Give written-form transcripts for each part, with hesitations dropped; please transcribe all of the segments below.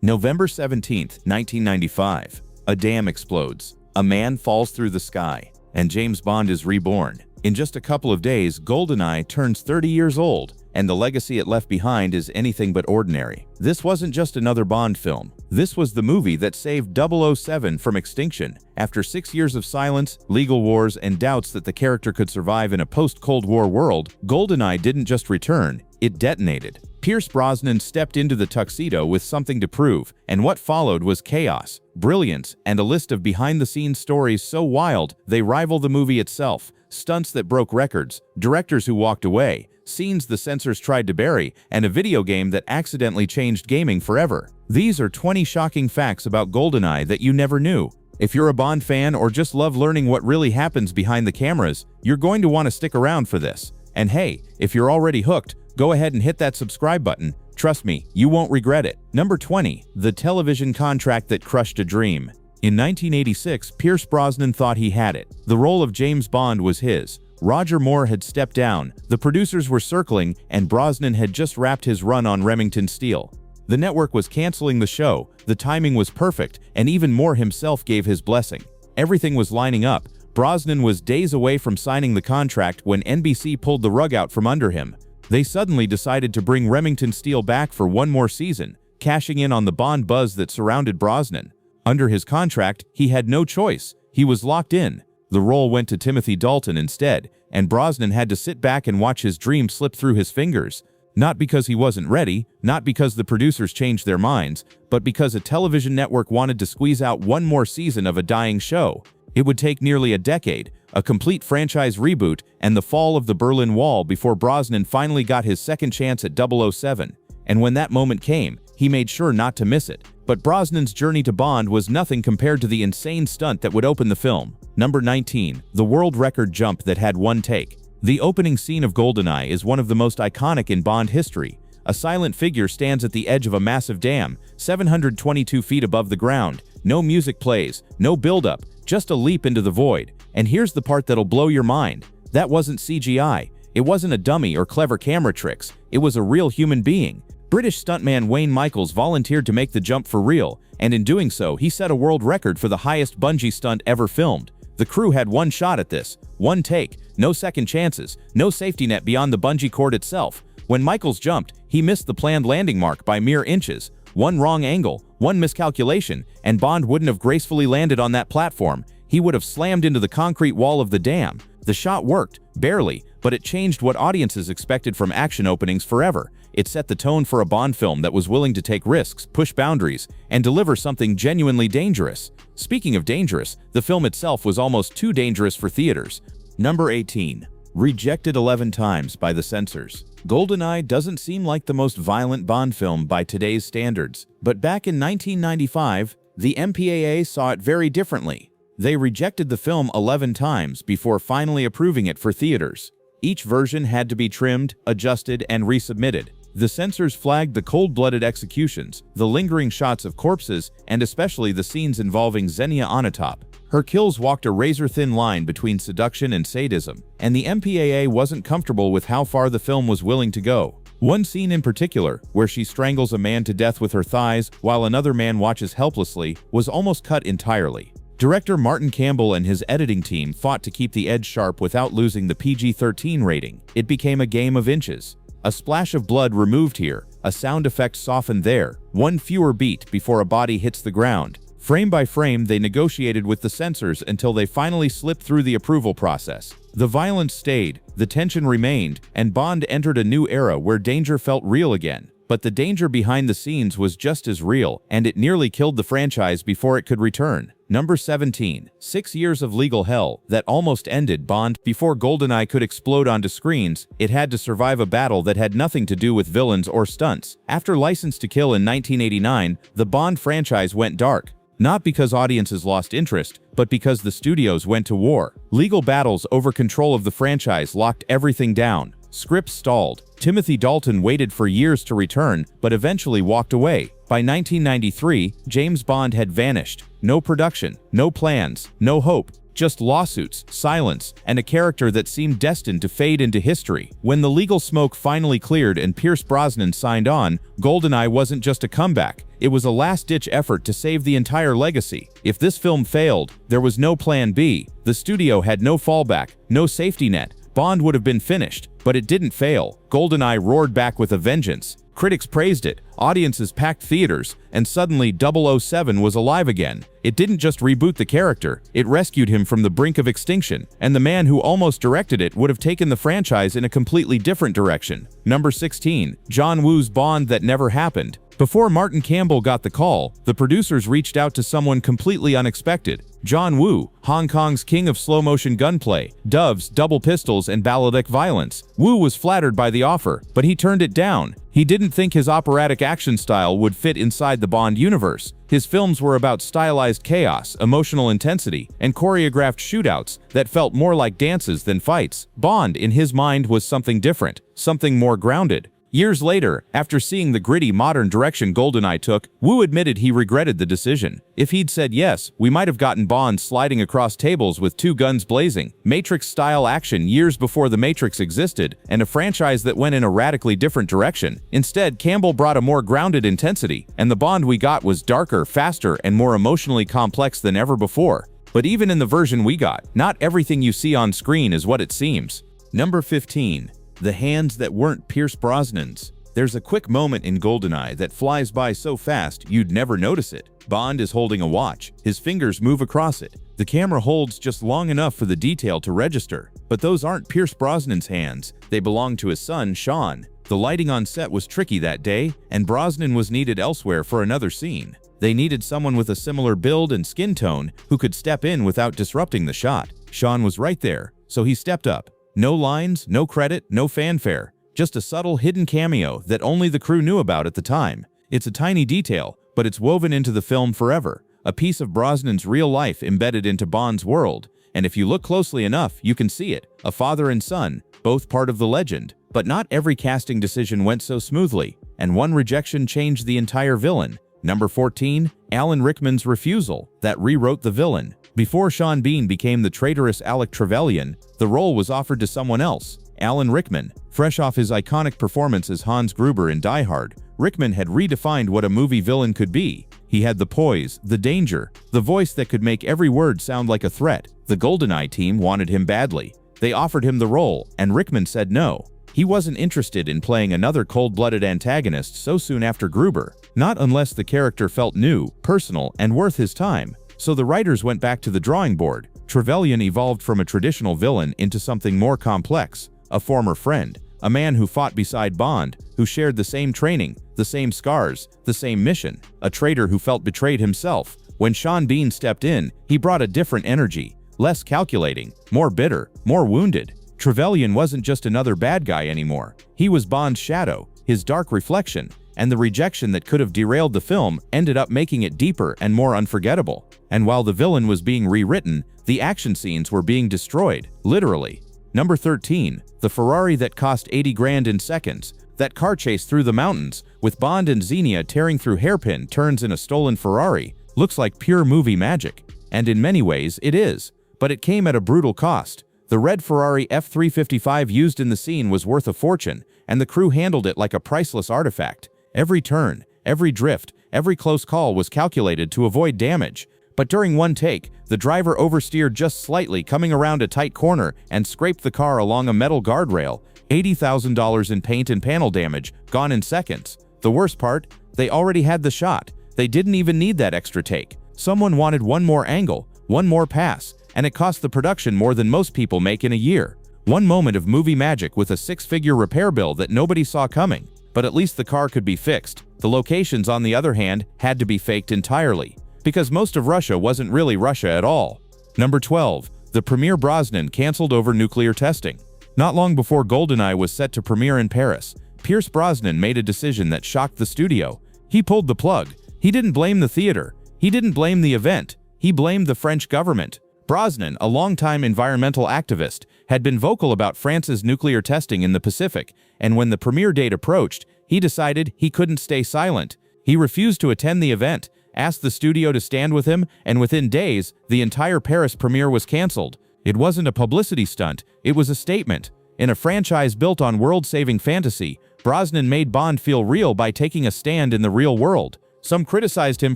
November 17, 1995. A dam explodes. A man falls through the sky, and James Bond is reborn. In just a couple of days, GoldenEye turns 30 years old, and the legacy it left behind is anything but ordinary. This wasn't just another Bond film. This was the movie that saved 007 from extinction. After 6 years of silence, legal wars, and doubts that the character could survive in a post-Cold War world, GoldenEye didn't just return, it detonated. Pierce Brosnan stepped into the tuxedo with something to prove, and what followed was chaos, brilliance, and a list of behind-the-scenes stories so wild they rival the movie itself. Stunts that broke records, directors who walked away, scenes the censors tried to bury, and a video game that accidentally changed gaming forever. These are 20 shocking facts about GoldenEye that you never knew. If you're a Bond fan or just love learning what really happens behind the cameras, you're going to want to stick around for this. And hey, if you're already hooked, go ahead and hit that subscribe button. Trust me, you won't regret it. Number 20. The television contract that crushed a dream. In 1986, Pierce Brosnan thought he had it. The role of James Bond was his. Roger Moore had stepped down, the producers were circling, and Brosnan had just wrapped his run on Remington Steele. The network was canceling the show, the timing was perfect, and even Moore himself gave his blessing. Everything was lining up. Brosnan was days away from signing the contract when NBC pulled the rug out from under him. They suddenly decided to bring Remington Steele back for one more season, cashing in on the Bond buzz that surrounded Brosnan. Under his contract, he had no choice. He was locked in. The role went to Timothy Dalton instead, and Brosnan had to sit back and watch his dream slip through his fingers. Not because he wasn't ready, not because the producers changed their minds, but because a television network wanted to squeeze out one more season of a dying show. It would take nearly a decade, a complete franchise reboot, and the fall of the Berlin Wall before Brosnan finally got his second chance at 007. And when that moment came, he made sure not to miss it. But Brosnan's journey to Bond was nothing compared to the insane stunt that would open the film. Number 19. The world record jump that had one take. The opening scene of GoldenEye is one of the most iconic in Bond history. A silent figure stands at the edge of a massive dam, 722 feet above the ground. No music plays, no build-up, just a leap into the void. And here's the part that'll blow your mind. That wasn't CGI. It wasn't a dummy or clever camera tricks. It was a real human being. British stuntman Wayne Michaels volunteered to make the jump for real, and in doing so, he set a world record for the highest bungee stunt ever filmed. The crew had one shot at this, one take, no second chances, no safety net beyond the bungee cord itself. When Michaels jumped, he missed the planned landing mark by mere inches. One wrong angle, one miscalculation, and Bond wouldn't have gracefully landed on that platform. He would have slammed into the concrete wall of the dam. The shot worked, barely, but it changed what audiences expected from action openings forever. It set the tone for a Bond film that was willing to take risks, push boundaries, and deliver something genuinely dangerous. Speaking of dangerous, the film itself was almost too dangerous for theaters. Number 18. Rejected 11 times by the censors. GoldenEye doesn't seem like the most violent Bond film by today's standards, but back in 1995, the MPAA saw it very differently. They rejected the film 11 times before finally approving it for theaters. Each version had to be trimmed, adjusted, and resubmitted. The censors flagged the cold-blooded executions, the lingering shots of corpses, and especially the scenes involving Xenia Onatopp. Her kills walked a razor-thin line between seduction and sadism, and the MPAA wasn't comfortable with how far the film was willing to go. One scene in particular, where she strangles a man to death with her thighs while another man watches helplessly, was almost cut entirely. Director Martin Campbell and his editing team fought to keep the edge sharp without losing the PG-13 rating. It became a game of inches. A splash of blood removed here, a sound effect softened there, one fewer beat before a body hits the ground. Frame by frame, they negotiated with the censors until they finally slipped through the approval process. The violence stayed, the tension remained, and Bond entered a new era where danger felt real again. But the danger behind the scenes was just as real, and it nearly killed the franchise before it could return. Number 17. 6 years of legal hell that almost ended Bond. Before GoldenEye could explode onto screens, it had to survive a battle that had nothing to do with villains or stunts. After License to Kill in 1989, the Bond franchise went dark. Not because audiences lost interest, but because the studios went to war. Legal battles over control of the franchise locked everything down. Scripts stalled. Timothy Dalton waited for years to return, but eventually walked away. By 1993, James Bond had vanished. No production, no plans, no hope. Just lawsuits, silence, and a character that seemed destined to fade into history. When the legal smoke finally cleared and Pierce Brosnan signed on, GoldenEye wasn't just a comeback. It was a last-ditch effort to save the entire legacy. If this film failed, there was no plan B. The studio had no fallback, no safety net. Bond would have been finished, but it didn't fail. GoldenEye roared back with a vengeance. Critics praised it, audiences packed theaters, and suddenly 007 was alive again. It didn't just reboot the character, it rescued him from the brink of extinction, and the man who almost directed it would have taken the franchise in a completely different direction. Number 16. John Woo's Bond That Never Happened. Before Martin Campbell got the call, the producers reached out to someone completely unexpected. John Woo, Hong Kong's king of slow-motion gunplay, doves, double pistols, and balletic violence. Woo was flattered by the offer, but he turned it down. He didn't think his operatic action style would fit inside the Bond universe. His films were about stylized chaos, emotional intensity, and choreographed shootouts that felt more like dances than fights. Bond, in his mind, was something different, something more grounded. Years later, after seeing the gritty modern direction GoldenEye took, Woo admitted he regretted the decision. If he'd said yes, we might have gotten Bond sliding across tables with two guns blazing, Matrix-style action years before The Matrix existed, and a franchise that went in a radically different direction. Instead, Campbell brought a more grounded intensity, and the Bond we got was darker, faster, and more emotionally complex than ever before. But even in the version we got, not everything you see on screen is what it seems. Number 15. The hands that weren't Pierce Brosnan's. There's a quick moment in GoldenEye that flies by so fast you'd never notice it. Bond is holding a watch. His fingers move across it. The camera holds just long enough for the detail to register. But those aren't Pierce Brosnan's hands. They belong to his son, Sean. The lighting on set was tricky that day, and Brosnan was needed elsewhere for another scene. They needed someone with a similar build and skin tone who could step in without disrupting the shot. Sean was right there, so he stepped up. No lines, no credit, no fanfare. Just a subtle hidden cameo that only the crew knew about at the time. It's a tiny detail, but it's woven into the film forever. A piece of Brosnan's real life embedded into Bond's world. And if you look closely enough, you can see it. A father and son, both part of the legend. But not every casting decision went so smoothly, and one rejection changed the entire villain. Number 14. Alan Rickman's refusal that rewrote the villain. Before Sean Bean became the traitorous Alec Trevelyan, the role was offered to someone else, Alan Rickman. Fresh off his iconic performance as Hans Gruber in Die Hard, Rickman had redefined what a movie villain could be. He had the poise, the danger, the voice that could make every word sound like a threat. The GoldenEye team wanted him badly. They offered him the role, and Rickman said no. He wasn't interested in playing another cold-blooded antagonist so soon after Gruber, not unless the character felt new, personal, and worth his time. So the writers went back to the drawing board. Trevelyan evolved from a traditional villain into something more complex, a former friend, a man who fought beside Bond, who shared the same training, the same scars, the same mission, a traitor who felt betrayed himself. When Sean Bean stepped in, he brought a different energy, less calculating, more bitter, more wounded. Trevelyan wasn't just another bad guy anymore. He was Bond's shadow, his dark reflection, and the rejection that could have derailed the film ended up making it deeper and more unforgettable. And while the villain was being rewritten, the action scenes were being destroyed, literally. Number 13. The Ferrari that cost 80 grand in seconds. That car chase through the mountains, with Bond and Xenia tearing through hairpin turns in a stolen Ferrari, looks like pure movie magic. And in many ways, it is. But it came at a brutal cost. The red Ferrari F355 used in the scene was worth a fortune, and the crew handled it like a priceless artifact. Every turn, every drift, every close call was calculated to avoid damage. But during one take, the driver oversteered just slightly, coming around a tight corner and scraped the car along a metal guardrail. $80,000 in paint and panel damage, gone in seconds. The worst part? They already had the shot. They didn't even need that extra take. Someone wanted one more angle, one more pass, and it cost the production more than most people make in a year. One moment of movie magic with a six-figure repair bill that nobody saw coming. But at least the car could be fixed. The locations, on the other hand, had to be faked entirely. Because most of Russia wasn't really Russia at all. Number 12. The premiere Brosnan canceled over nuclear testing. Not long before GoldenEye was set to premiere in Paris, Pierce Brosnan made a decision that shocked the studio. He pulled the plug. He didn't blame the theater. He didn't blame the event. He blamed the French government. Brosnan, a longtime environmental activist, had been vocal about France's nuclear testing in the Pacific, and when the premiere date approached, he decided he couldn't stay silent. He refused to attend the event, asked the studio to stand with him, and within days, the entire Paris premiere was canceled. It wasn't a publicity stunt, it was a statement. In a franchise built on world-saving fantasy, Brosnan made Bond feel real by taking a stand in the real world. Some criticized him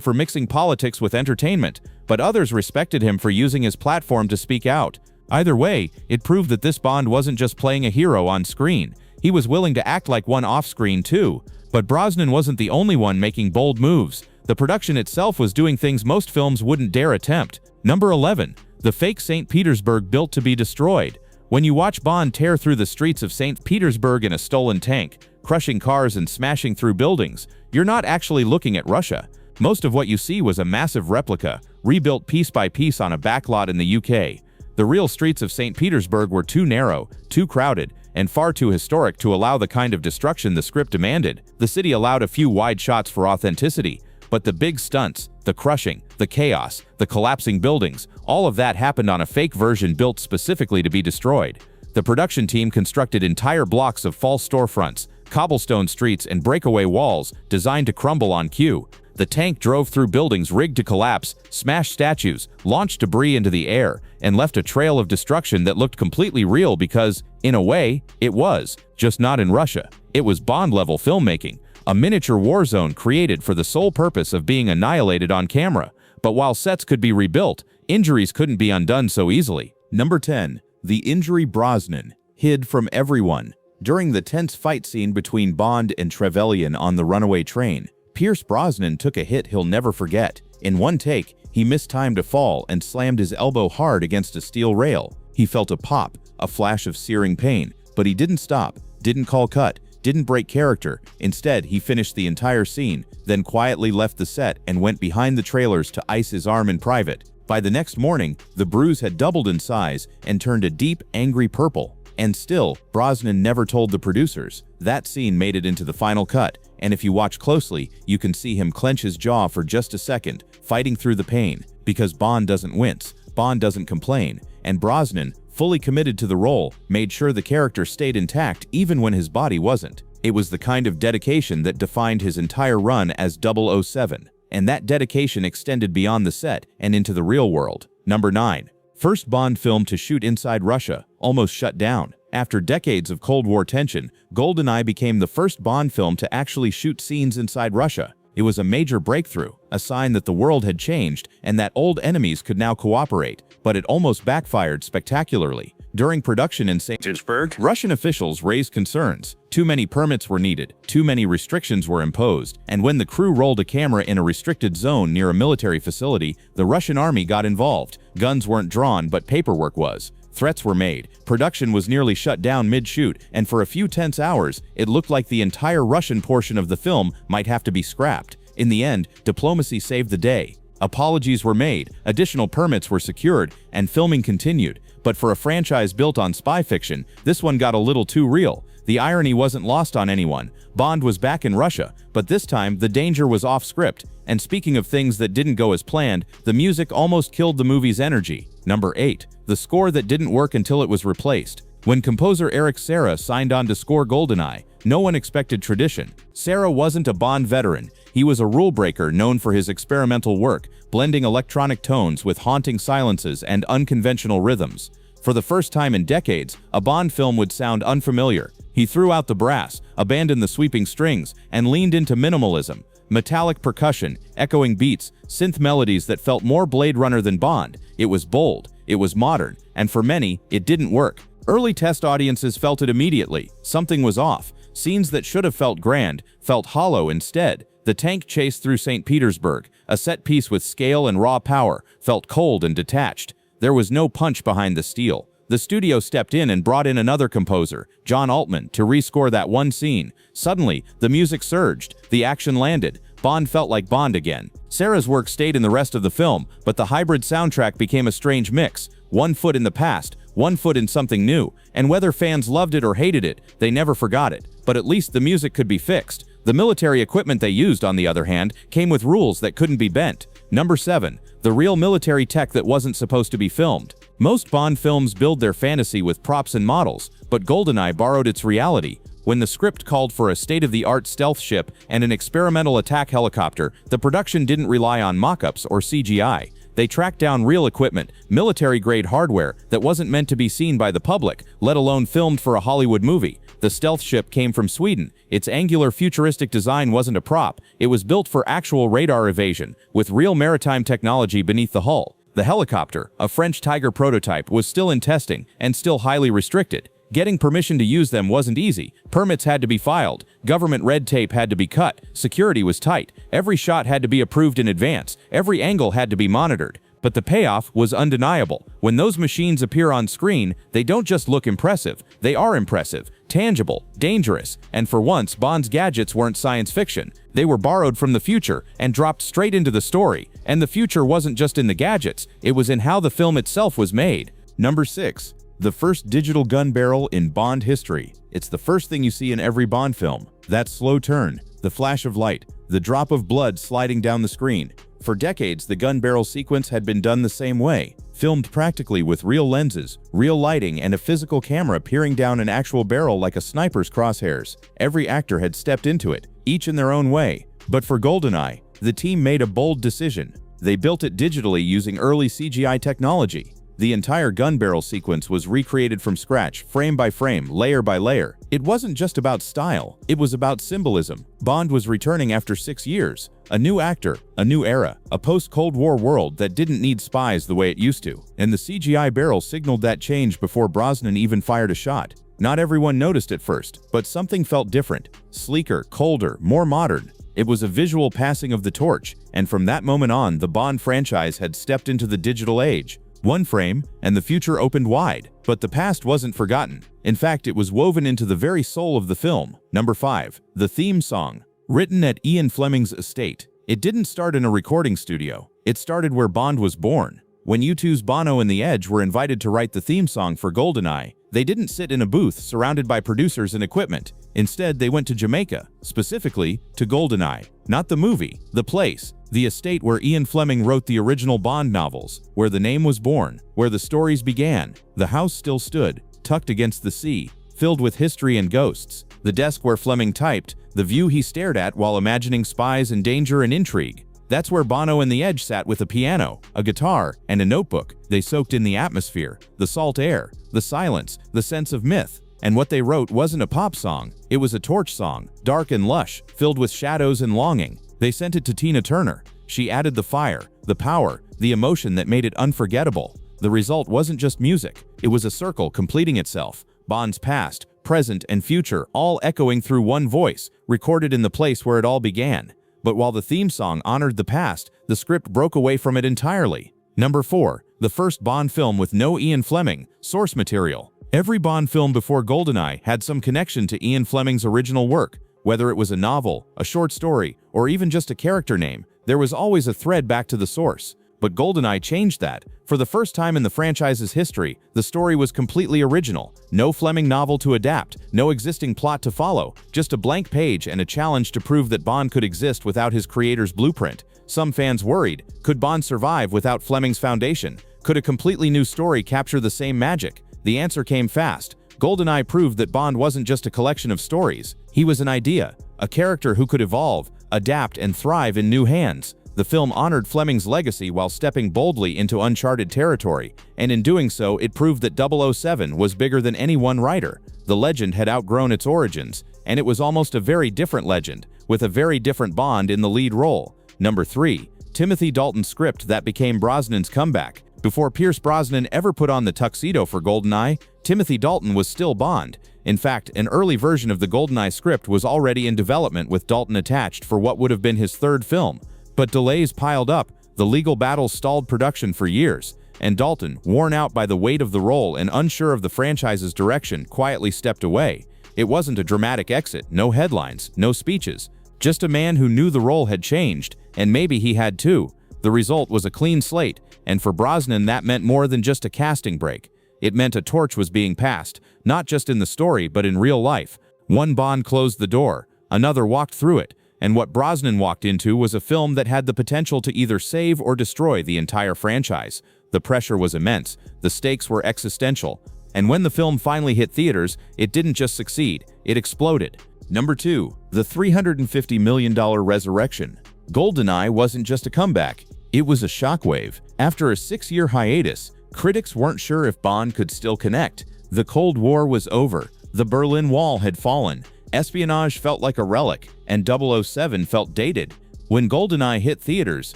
for mixing politics with entertainment, but others respected him for using his platform to speak out. Either way, it proved that this Bond wasn't just playing a hero on screen. He was willing to act like one off-screen too. But Brosnan wasn't the only one making bold moves. The production itself was doing things most films wouldn't dare attempt. Number 11. The fake St. Petersburg built to be destroyed. When you watch Bond tear through the streets of St. Petersburg in a stolen tank, crushing cars and smashing through buildings, you're not actually looking at Russia. Most of what you see was a massive replica, rebuilt piece by piece on a backlot in the UK. The real streets of St. Petersburg were too narrow, too crowded, and far too historic to allow the kind of destruction the script demanded. The city allowed a few wide shots for authenticity, but the big stunts, the crushing, the chaos, the collapsing buildings, all of that happened on a fake version built specifically to be destroyed. The production team constructed entire blocks of false storefronts, cobblestone streets, and breakaway walls designed to crumble on cue. The tank drove through buildings rigged to collapse, smashed statues, launched debris into the air, and left a trail of destruction that looked completely real because, in a way, it was, just not in Russia. It was Bond-level filmmaking, a miniature war zone created for the sole purpose of being annihilated on camera. But while sets could be rebuilt, injuries couldn't be undone so easily. Number 10. The injury Brosnan hid from everyone. During the tense fight scene between Bond and Trevelyan on the runaway train, Pierce Brosnan took a hit he'll never forget. In one take, he mistimed a fall and slammed his elbow hard against a steel rail. He felt a pop, a flash of searing pain, but he didn't stop, didn't call cut, didn't break character. Instead, he finished the entire scene, then quietly left the set and went behind the trailers to ice his arm in private. By the next morning, the bruise had doubled in size and turned a deep, angry purple. And still, Brosnan never told the producers. That scene made it into the final cut, and if you watch closely, you can see him clench his jaw for just a second, fighting through the pain. Because Bond doesn't wince, Bond doesn't complain, and Brosnan, fully committed to the role, made sure the character stayed intact even when his body wasn't. It was the kind of dedication that defined his entire run as 007, and that dedication extended beyond the set and into the real world. Number 9. First Bond film to shoot inside Russia, almost shut down. After decades of Cold War tension, GoldenEye became the first Bond film to actually shoot scenes inside Russia. It was a major breakthrough, a sign that the world had changed and that old enemies could now cooperate, but it almost backfired spectacularly. During production in St. Petersburg, Russian officials raised concerns. Too many permits were needed, too many restrictions were imposed, and when the crew rolled a camera in a restricted zone near a military facility, the Russian army got involved. Guns weren't drawn, but paperwork was. Threats were made, production was nearly shut down mid-shoot, and for a few tense hours, it looked like the entire Russian portion of the film might have to be scrapped. In the end, diplomacy saved the day. Apologies were made, additional permits were secured, and filming continued. But for a franchise built on spy fiction, this one got a little too real. The irony wasn't lost on anyone. Bond was back in Russia, but this time the danger was off script. And speaking of things that didn't go as planned, the music almost killed the movie's energy. Number 8. The score that didn't work until it was replaced. When composer Eric Serra signed on to score GoldenEye, no one expected tradition. Serra wasn't a Bond veteran. He was a rule-breaker known for his experimental work, blending electronic tones with haunting silences and unconventional rhythms. For the first time in decades, a Bond film would sound unfamiliar. He threw out the brass, abandoned the sweeping strings, and leaned into minimalism. Metallic percussion, echoing beats, synth melodies that felt more Blade Runner than Bond. It was bold, it was modern, and for many, it didn't work. Early test audiences felt it immediately. Something was off. Scenes that should have felt grand felt hollow instead. The tank chase through St. Petersburg, a set piece with scale and raw power, felt cold and detached. There was no punch behind the steel. The studio stepped in and brought in another composer, John Altman, to rescore that one scene. Suddenly, the music surged, the action landed. Bond felt like Bond again. Serra's work stayed in the rest of the film, but the hybrid soundtrack became a strange mix. One foot in the past, one foot in something new, and whether fans loved it or hated it, they never forgot it. But at least the music could be fixed. The military equipment they used, on the other hand, came with rules that couldn't be bent. Number 7. The real military tech that wasn't supposed to be filmed. Most Bond films build their fantasy with props and models, but GoldenEye borrowed its reality. When the script called for a state-of-the-art stealth ship and an experimental attack helicopter, the production didn't rely on mock-ups or CGI. They tracked down real equipment, military-grade hardware that wasn't meant to be seen by the public, let alone filmed for a Hollywood movie. The stealth ship came from Sweden. Its angular futuristic design wasn't a prop. It was built for actual radar evasion, with real maritime technology beneath the hull. The helicopter, a French Tiger prototype, was still in testing and still highly restricted. Getting permission to use them wasn't easy. Permits had to be filed, government red tape had to be cut, security was tight, every shot had to be approved in advance, every angle had to be monitored. But the payoff was undeniable. When those machines appear on screen, they don't just look impressive, they are impressive, tangible, dangerous, and for once, Bond's gadgets weren't science fiction. They were borrowed from the future and dropped straight into the story. And the future wasn't just in the gadgets, it was in how the film itself was made. Number 6. The first digital gun barrel in Bond history. It's the first thing you see in every Bond film. That slow turn, the flash of light, the drop of blood sliding down the screen. For decades, the gun barrel sequence had been done the same way, filmed practically with real lenses, real lighting, and a physical camera peering down an actual barrel like a sniper's crosshairs. Every actor had stepped into it, each in their own way. But for GoldenEye, the team made a bold decision. They built it digitally using early CGI technology. The entire gun barrel sequence was recreated from scratch, frame by frame, layer by layer. It wasn't just about style, it was about symbolism. Bond was returning after 6 years. A new actor, a new era, a post-Cold War world that didn't need spies the way it used to. And the CGI barrel signaled that change before Brosnan even fired a shot. Not everyone noticed at first, but something felt different. Sleeker, colder, more modern. It was a visual passing of the torch, and from that moment on, the Bond franchise had stepped into the digital age. One frame, and the future opened wide. But the past wasn't forgotten. In fact, it was woven into the very soul of the film. Number 5. The theme song. Written at Ian Fleming's estate. It didn't start in a recording studio. It started where Bond was born. When U2's Bono and The Edge were invited to write the theme song for GoldenEye, they didn't sit in a booth surrounded by producers and equipment. Instead, they went to Jamaica, specifically to GoldenEye. Not the movie, the place. The estate where Ian Fleming wrote the original Bond novels, where the name was born, where the stories began. The house still stood, tucked against the sea, filled with history and ghosts. The desk where Fleming typed, the view he stared at while imagining spies and danger and intrigue. That's where Bono and The Edge sat with a piano, a guitar, and a notebook. They soaked in the atmosphere, the salt air, the silence, the sense of myth. And what they wrote wasn't a pop song, it was a torch song, dark and lush, filled with shadows and longing. They sent it to Tina Turner. She added the fire, the power, the emotion that made it unforgettable. The result wasn't just music, it was a circle completing itself. Bond's past, present, and future all echoing through one voice, recorded in the place where it all began. But while the theme song honored the past, the script broke away from it entirely. Number 4. The first Bond film with no Ian Fleming. Source material. Every Bond film before GoldenEye had some connection to Ian Fleming's original work. Whether it was a novel, a short story, or even just a character name, there was always a thread back to the source. But GoldenEye changed that. For the first time in the franchise's history, the story was completely original. No Fleming novel to adapt, no existing plot to follow, just a blank page and a challenge to prove that Bond could exist without his creator's blueprint. Some fans worried, could Bond survive without Fleming's foundation? Could a completely new story capture the same magic? The answer came fast. GoldenEye proved that Bond wasn't just a collection of stories. He was an idea, a character who could evolve, adapt, and thrive in new hands. The film honored Fleming's legacy while stepping boldly into uncharted territory, and in doing so, it proved that 007 was bigger than any one writer. The legend had outgrown its origins, and it was almost a very different legend, with a very different Bond in the lead role. Number 3. Timothy Dalton's script that became Brosnan's comeback. Before Pierce Brosnan ever put on the tuxedo for GoldenEye, Timothy Dalton was still Bond. In fact, an early version of the GoldenEye script was already in development with Dalton attached for what would have been his third film. But delays piled up, the legal battles stalled production for years, and Dalton, worn out by the weight of the role and unsure of the franchise's direction, quietly stepped away. It wasn't a dramatic exit, no headlines, no speeches. Just a man who knew the role had changed, and maybe he had too. The result was a clean slate, and for Brosnan that meant more than just a casting break. It meant a torch was being passed, not just in the story but in real life. One Bond closed the door, another walked through it, and what Brosnan walked into was a film that had the potential to either save or destroy the entire franchise. The pressure was immense, the stakes were existential, and when the film finally hit theaters, it didn't just succeed, it exploded. Number 2. The $350 million resurrection. GoldenEye wasn't just a comeback, it was a shockwave. After a 6-year hiatus, critics weren't sure if Bond could still connect. The Cold War was over, The Berlin Wall had fallen, espionage felt like a relic, and 007 felt dated. When GoldenEye hit theaters,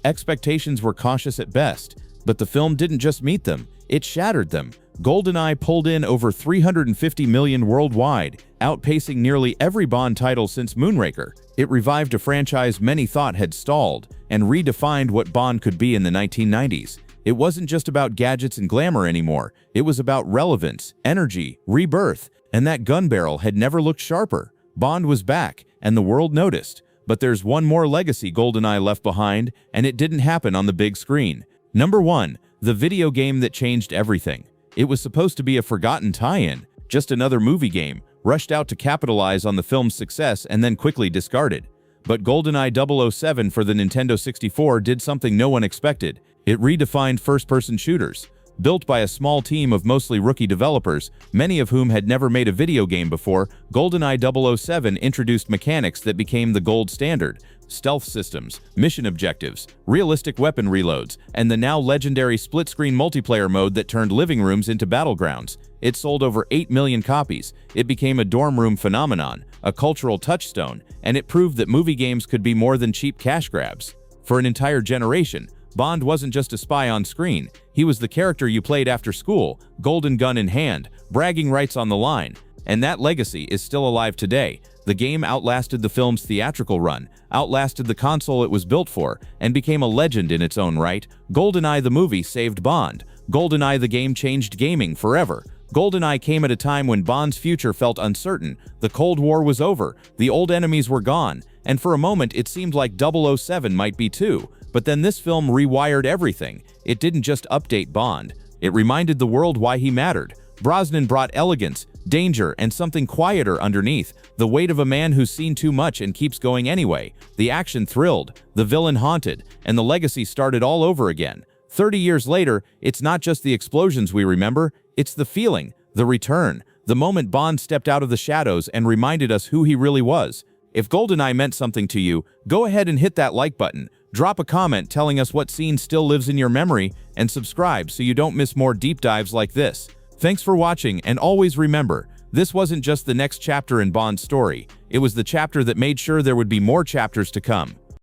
expectations were cautious at best, but the film didn't just meet them, it shattered them. GoldenEye pulled in over $350 million worldwide, outpacing nearly every Bond title since Moonraker. It revived a franchise many thought had stalled, and redefined what Bond could be in the 1990s. It wasn't just about gadgets and glamour anymore, it was about relevance, energy, rebirth, and that gun barrel had never looked sharper. Bond was back, and the world noticed. But there's one more legacy GoldenEye left behind, and it didn't happen on the big screen. Number 1. The video game that changed everything. It was supposed to be a forgotten tie-in, just another movie game, rushed out to capitalize on the film's success and then quickly discarded. But GoldenEye 007 for the Nintendo 64 did something no one expected. It redefined first-person shooters. Built by a small team of mostly rookie developers, many of whom had never made a video game before, GoldenEye 007 introduced mechanics that became the gold standard: stealth systems, mission objectives, realistic weapon reloads, and the now legendary split-screen multiplayer mode that turned living rooms into battlegrounds. It sold over 8 million copies. It became a dorm room phenomenon, a cultural touchstone, and it proved that movie games could be more than cheap cash grabs. For an entire generation, Bond wasn't just a spy on screen, he was the character you played after school, golden gun in hand, bragging rights on the line. And that legacy is still alive today. The game outlasted the film's theatrical run, outlasted the console it was built for, and became a legend in its own right. GoldenEye the movie saved Bond. GoldenEye the game changed gaming forever. GoldenEye came at a time when Bond's future felt uncertain. The Cold War was over, the old enemies were gone, and for a moment it seemed like 007 might be too. But then this film rewired everything. It didn't just update Bond, it reminded the world why he mattered. Brosnan brought elegance, danger, and something quieter underneath, the weight of a man who's seen too much and keeps going anyway. The action thrilled, the villain haunted, and the legacy started all over again. 30 years later, it's not just the explosions we remember, it's the feeling, the return, the moment Bond stepped out of the shadows and reminded us who he really was. If GoldenEye meant something to you, go ahead and hit that like button. Drop a comment telling us what scene still lives in your memory, and subscribe so you don't miss more deep dives like this. Thanks for watching, and always remember, this wasn't just the next chapter in Bond's story, it was the chapter that made sure there would be more chapters to come.